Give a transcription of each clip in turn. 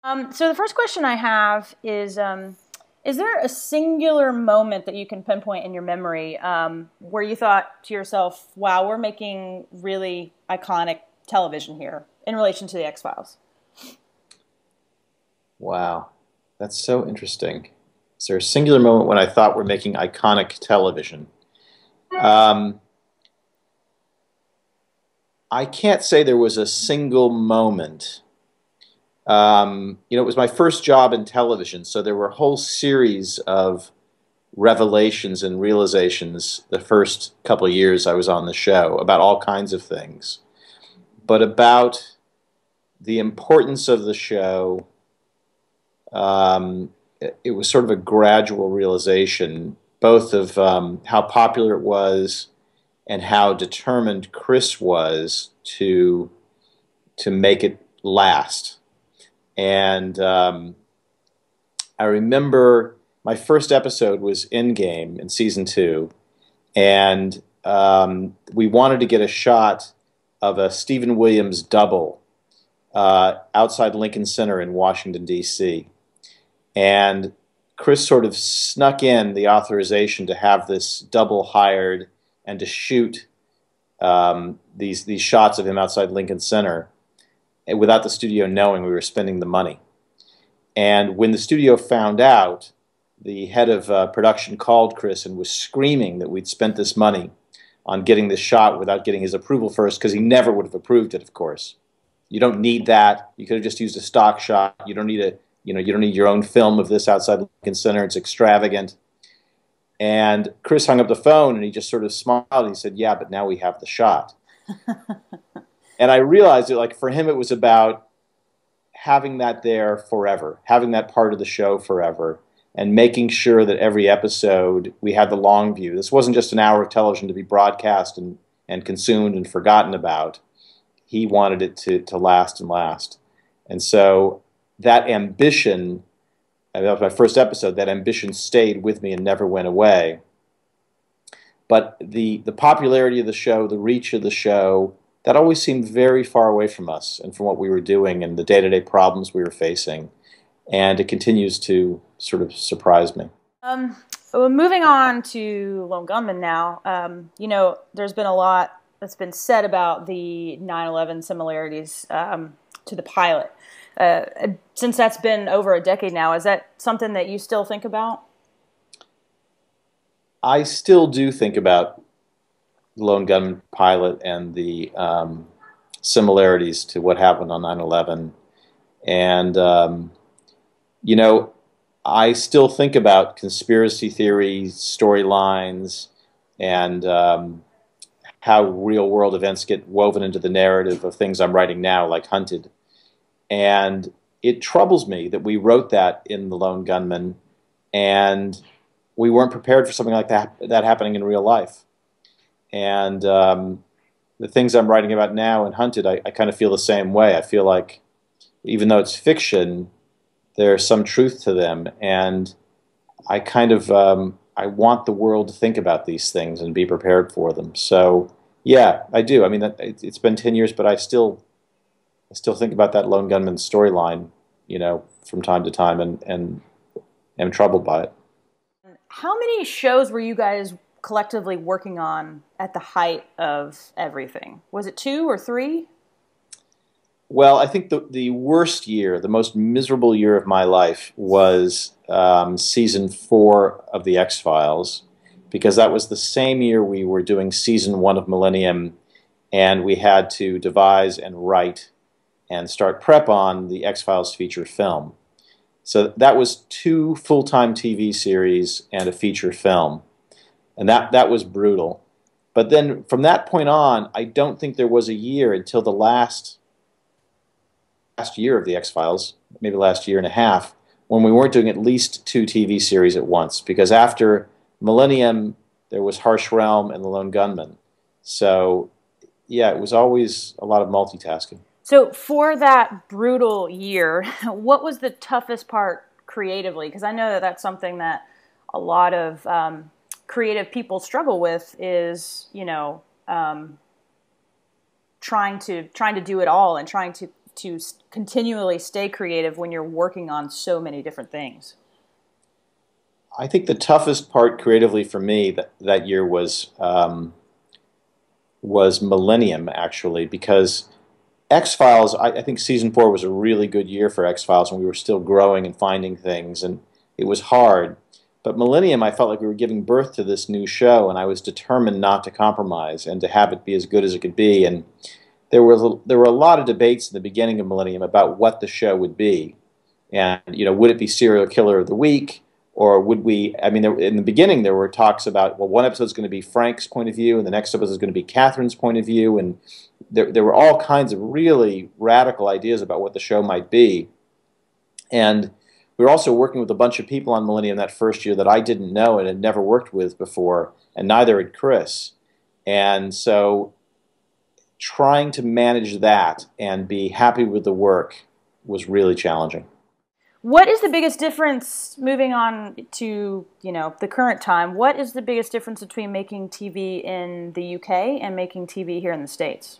So the first question I have is there a singular moment that you can pinpoint in your memory where you thought to yourself, wow, we're making really iconic television here in relation to the X-Files? Wow, that's so interesting. Is there a singular moment when I thought we're making iconic television? Um, I can't say there was a single moment. It was my first job in television, so there were a whole series of revelations and realizations the first couple of years I was on the show about all kinds of things. But about the importance of the show, it was sort of a gradual realization, both of how popular it was and how determined Chris was to make it last. And I remember my first episode was Endgame in season 2, and we wanted to get a shot of a Stephen Williams double outside Lincoln Center in Washington, D.C. And Chris sort of snuck in the authorization to have this double hired and to shoot these shots of him outside Lincoln Center without the studio knowing we were spending the money. And when the studio found out, the head of production called Chris and was screaming that we'd spent this money on getting this shot without getting his approval first, because he never would have approved it, of course. You don't need that. You could have just used a stock shot. You don't need you don't need your own film of this outside Lincoln Center. It's extravagant. And Chris hung up the phone and he just sort of smiled and he said, "Yeah, but now we have the shot." And I realized that, like, for him, it was about having that there forever, having that part of the show forever, and making sure that every episode we had the long view. This wasn't just an hour of television to be broadcast and consumed and forgotten about. He wanted it to last and last. And so that ambition, and that was my first episode, that ambition stayed with me and never went away. But the popularity of the show, the reach of the show, that always seemed very far away from us and from what we were doing and the day-to-day problems we were facing. And it continues to sort of surprise me. Well, moving on to Lone Gunman now, there's been a lot that's been said about the 9/11 similarities to the pilot. Since that's been over a decade now, is that something that you still think about? I still do think about Lone Gunman pilot and the similarities to what happened on 9/11. And, I still think about conspiracy theories, storylines, and how real world events get woven into the narrative of things I'm writing now, like Hunted. And it troubles me that we wrote that in The Lone Gunman and we weren't prepared for something like that happening in real life. And the things I'm writing about now in Hunted, I kind of feel the same way. I feel like even though it's fiction, there's some truth to them. And I kind of I want the world to think about these things and be prepared for them. So yeah, I do. I mean, it's been 10 years, but I still think about that Lone Gunman storyline, from time to time, and am troubled by it. How many shows were you guys collectively working on at the height of everything? Was it 2 or 3? Well, I think the worst year, the most miserable year of my life was season 4 of the X-Files, because that was the same year we were doing season 1 of Millennium, and we had to devise and write and start prep on the X-Files feature film. So that was 2 full-time TV series and a feature film, and that was brutal. But then from that point on, I don't think there was a year until the last year of the X-Files, maybe last year and a half, when we weren't doing at least 2 TV series at once. Because after Millennium, there was Harsh Realm and The Lone Gunman. So yeah, it was always a lot of multitasking. So for that brutal year, what was the toughest part creatively? Because I know that that's something that a lot of creative people struggle with is, trying to do it all and trying to continually stay creative when you're working on so many different things? I think the toughest part creatively for me that year was Millennium, actually, because X-Files, I think season 4 was a really good year for X-Files when we were still growing and finding things, and it was hard. But Millennium, I felt like we were giving birth to this new show, and I was determined not to compromise and to have it be as good as it could be. And there were a lot of debates in the beginning of Millennium about what the show would be. And, would it be Serial Killer of the Week? Or would we, in the beginning there were talks about, well, one episode is going to be Frank's point of view, and the next episode is going to be Catherine's point of view, and there were all kinds of really radical ideas about what the show might be. And we were also working with a bunch of people on Millennium that first year that I didn't know and had never worked with before, and neither had Chris. And so trying to manage that and be happy with the work was really challenging. What is the biggest difference, moving on to, the current time, what is the biggest difference between making TV in the UK and making TV here in the States?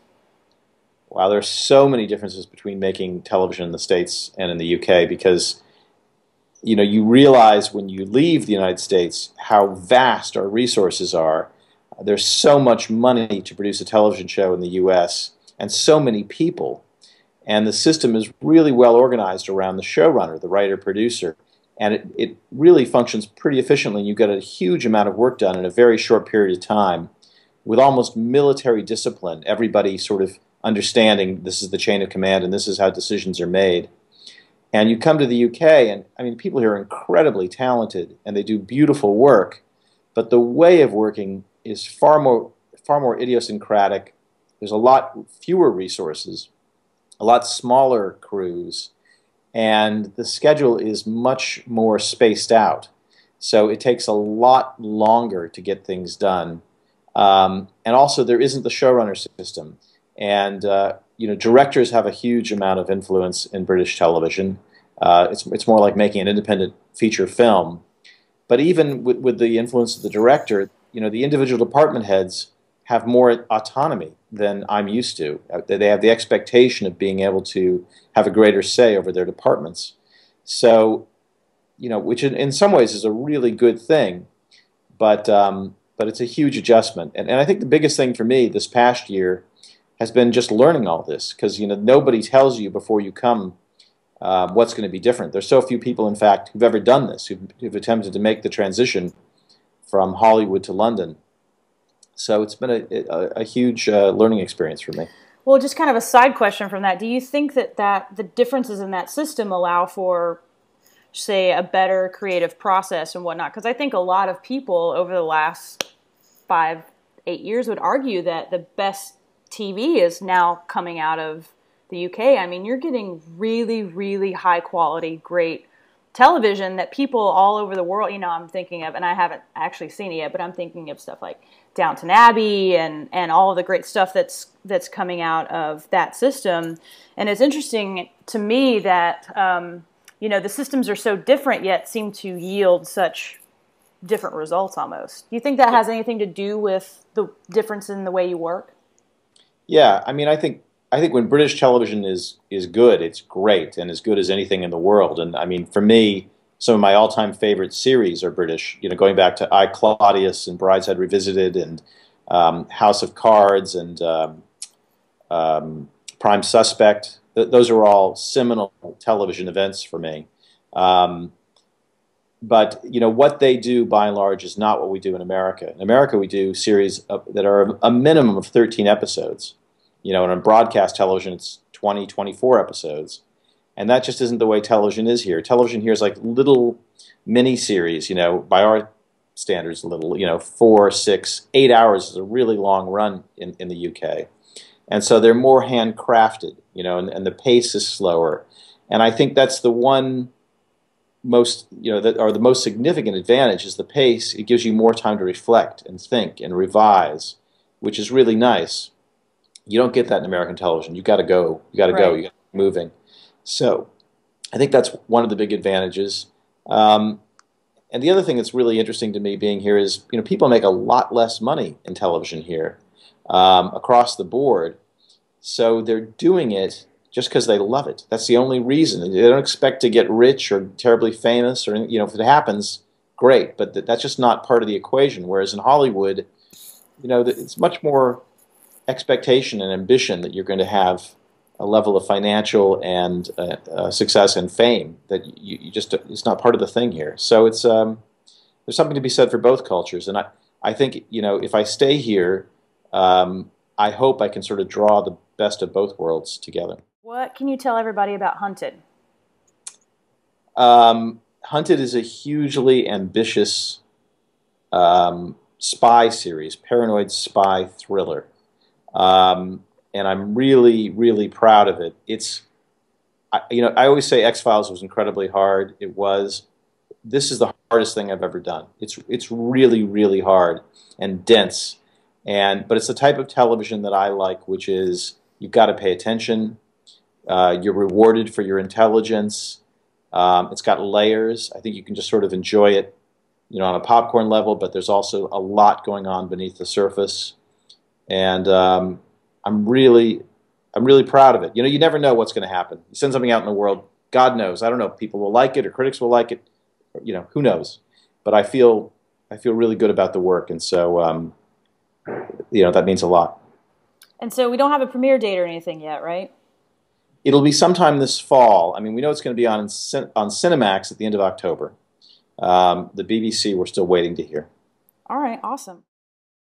Wow, there's so many differences between making television in the States and in the UK because, you realize when you leave the United States how vast our resources are. There's so much money to produce a television show in the US and so many people. And the system is really well organized around the showrunner, the writer-producer. And it really functions pretty efficiently. You get a huge amount of work done in a very short period of time with almost military discipline, everybody sort of understanding this is the chain of command and this is how decisions are made. And you come to the UK, and people here are incredibly talented and they do beautiful work, but the way of working is far more idiosyncratic. There's a lot fewer resources, a lot smaller crews, and the schedule is much more spaced out. So it takes a lot longer to get things done. And also there isn't the showrunner system. And directors have a huge amount of influence in British television. It's more like making an independent feature film. But even with the influence of the director, the individual department heads have more autonomy than I'm used to. They have the expectation of being able to have a greater say over their departments. So, which in some ways is a really good thing, but it's a huge adjustment. And I think the biggest thing for me this past year has been just learning all this, because nobody tells you before you come what's going to be different. There's so few people, in fact, who've ever done this, who've attempted to make the transition from Hollywood to London. So it's been a huge learning experience for me. Well, just kind of a side question from that. Do you think that the differences in that system allow for, say, a better creative process and whatnot? Because I think a lot of people over the last 5-8 years would argue that the best TV is now coming out of the UK. You're getting really, really high quality, great television that people all over the world, I'm thinking of, and I haven't actually seen it yet, but I'm thinking of stuff like Downton Abbey and all of the great stuff that's coming out of that system. And it's interesting to me that the systems are so different yet seem to yield such different results almost. Do you think that has anything to do with the difference in the way you work? Yeah, I think when British television is good, it's great and as good as anything in the world. And for me, some of my all-time favorite series are British. Going back to I, Claudius and Brideshead Revisited and House of Cards and Prime Suspect. Those are all seminal television events for me. But what they do by and large is not what we do in America. In America, we do series that are a minimum of 13 episodes. And on broadcast television, it's 20, 24 episodes. And that just isn't the way television is here. Television here is like little mini-series, by our standards, little, 4, 6, 8 hours is a really long run in the UK. And so they're more handcrafted, and the pace is slower. And I think that's the one most, the most significant advantage is the pace. It gives you more time to reflect and think and revise, which is really nice. You don't get that in American television. You got to go. You got to go. You got to keep moving. So I think that's one of the big advantages. And the other thing that's really interesting to me being here is, people make a lot less money in television here across the board. So they're doing it just because they love it. That's the only reason. They don't expect to get rich or terribly famous, or if it happens, great. But that's just not part of the equation. Whereas in Hollywood, it's much more expectation and ambition that you're going to have a level of financial and success and fame that you just it's not part of the thing here. So it's there's something to be said for both cultures, and I think if I stay here, I hope I can sort of draw the best of both worlds together. What can you tell everybody about Hunted? Hunted is a hugely ambitious spy series, paranoid spy thriller, and I'm really, really proud of it. I always say X-Files was incredibly hard. It was. This is the hardest thing I've ever done. It's really, really hard and dense, but it's the type of television that I like, which is you've got to pay attention. You're rewarded for your intelligence. It's got layers. I think you can just sort of enjoy it, on a popcorn level, but there's also a lot going on beneath the surface. And I'm really proud of it. You never know what's going to happen. You send something out in the world, God knows. I don't know if people will like it or critics will like it. Who knows? But I feel really good about the work, and so that means a lot. And so we don't have a premiere date or anything yet, right? It'll be sometime this fall. I mean, we know it's going to be on Cinemax at the end of October. The BBC, we're still waiting to hear. All right, awesome.